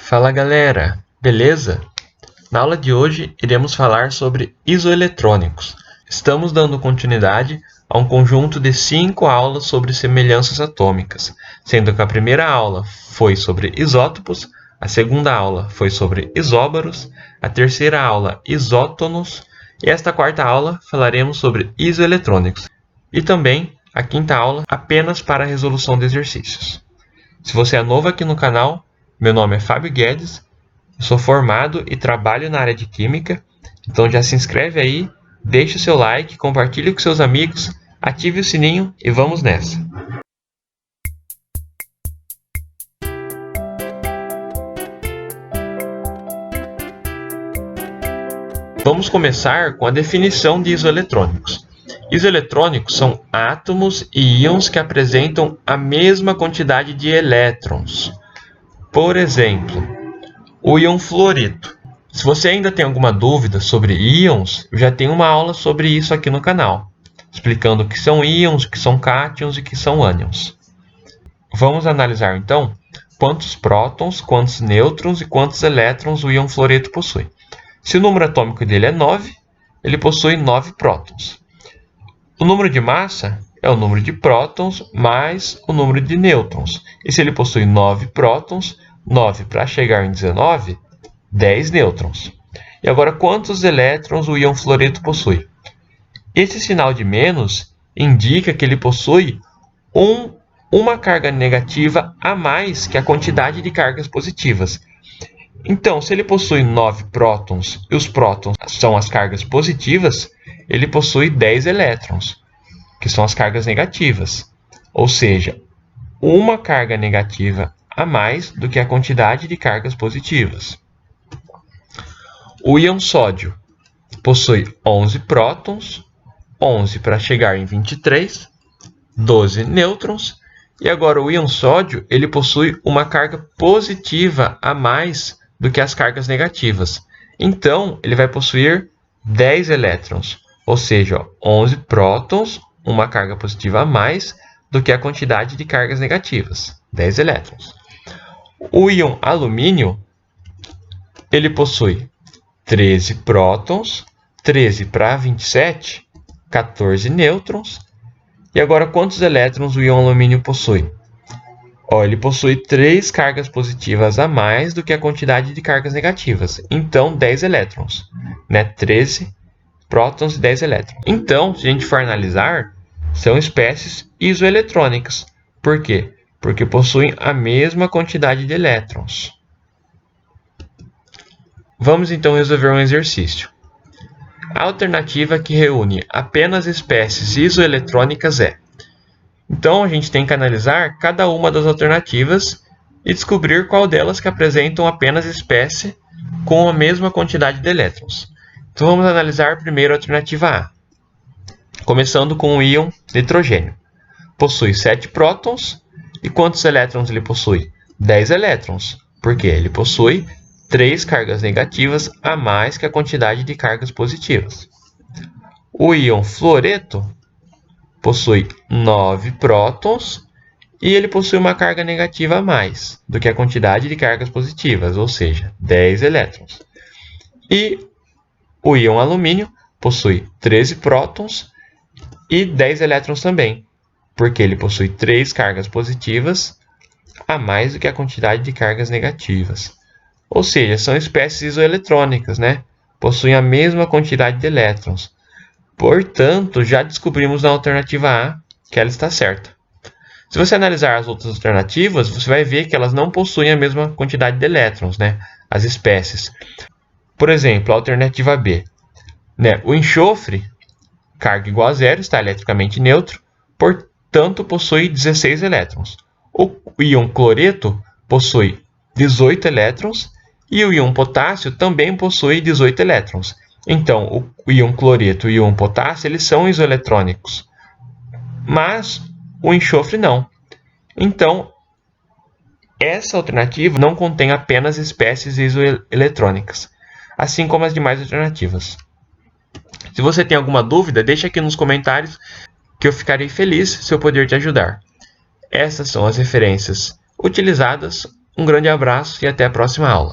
Fala galera, beleza? Na aula de hoje iremos falar sobre isoeletrônicos. Estamos dando continuidade a um conjunto de 5 aulas sobre semelhanças atômicas, sendo que a primeira aula foi sobre isótopos, a segunda aula foi sobre isóbaros, a terceira aula isótonos e esta quarta aula falaremos sobre isoeletrônicos e também a quinta aula apenas para a resolução de exercícios. Se você é novo aqui no canal, meu nome é Fábio Guedes, eu sou formado e trabalho na área de Química, então já se inscreve aí, deixe o seu like, compartilhe com seus amigos, ative o sininho e vamos nessa! Vamos começar com a definição de isoeletrônicos. Isoeletrônicos são átomos e íons que apresentam a mesma quantidade de elétrons. Por exemplo, o íon fluorito. Se você ainda tem alguma dúvida sobre íons, eu já tenho uma aula sobre isso aqui no canal, explicando o que são íons, o que são cátions e o que são ânions. Vamos analisar então quantos prótons, quantos nêutrons e quantos elétrons o íon fluorito possui. Se o número atômico dele é 9, ele possui 9 prótons. O número de massa é o número de prótons mais o número de nêutrons. E se ele possui 9 prótons, 9 para chegar em 19, 10 nêutrons. E agora, quantos elétrons o íon fluorito possui? Esse sinal de menos indica que ele possui uma carga negativa a mais que a quantidade de cargas positivas. Então, se ele possui 9 prótons e os prótons são as cargas positivas, ele possui 10 elétrons, que são as cargas negativas. Ou seja, uma carga negativa a mais do que a quantidade de cargas positivas. O íon sódio possui 11 prótons, 11 para chegar em 23, 12 nêutrons. E agora o íon sódio ele possui uma carga positiva a mais do que as cargas negativas. Então, ele vai possuir 10 elétrons, ou seja, 11 prótons, uma carga positiva a mais do que a quantidade de cargas negativas, 10 elétrons. O íon alumínio, ele possui 13 prótons, 13 para 27, 14 nêutrons. E agora, quantos elétrons o íon alumínio possui? Ele possui 3 cargas positivas a mais do que a quantidade de cargas negativas. Então, 10 elétrons. 13 prótons e 10 elétrons. Então, se a gente for analisar, são espécies isoeletrônicas. Por quê? Porque possuem a mesma quantidade de elétrons. Vamos então resolver um exercício. A alternativa que reúne apenas espécies isoeletrônicas é... Então, a gente tem que analisar cada uma das alternativas e descobrir qual delas que apresentam apenas espécie com a mesma quantidade de elétrons. Então, vamos analisar primeiro a alternativa A. Começando com o íon nitrogênio. Possui 7 prótons. E quantos elétrons ele possui? 10 elétrons, porque ele possui 3 cargas negativas a mais que a quantidade de cargas positivas. O íon fluoreto possui 9 prótons e ele possui uma carga negativa a mais do que a quantidade de cargas positivas, ou seja, 10 elétrons. E o íon alumínio possui 13 prótons e 10 elétrons também, porque ele possui 3 cargas positivas a mais do que a quantidade de cargas negativas. Ou seja, são espécies isoeletrônicas, Possuem a mesma quantidade de elétrons. Portanto, já descobrimos na alternativa A que ela está certa. Se você analisar as outras alternativas, você vai ver que elas não possuem a mesma quantidade de elétrons, As espécies. Por exemplo, a alternativa B. O enxofre, carga igual a zero, está eletricamente neutro, portanto possui 16 elétrons. O íon cloreto possui 18 elétrons e o íon potássio também possui 18 elétrons. Então, o íon cloreto e o íon potássio eles são isoeletrônicos, mas o enxofre não. Então, essa alternativa não contém apenas espécies isoeletrônicas, assim como as demais alternativas. Se você tem alguma dúvida, deixe aqui nos comentários que eu ficarei feliz se eu puder te ajudar. Essas são as referências utilizadas Um grande abraço e até a próxima aula.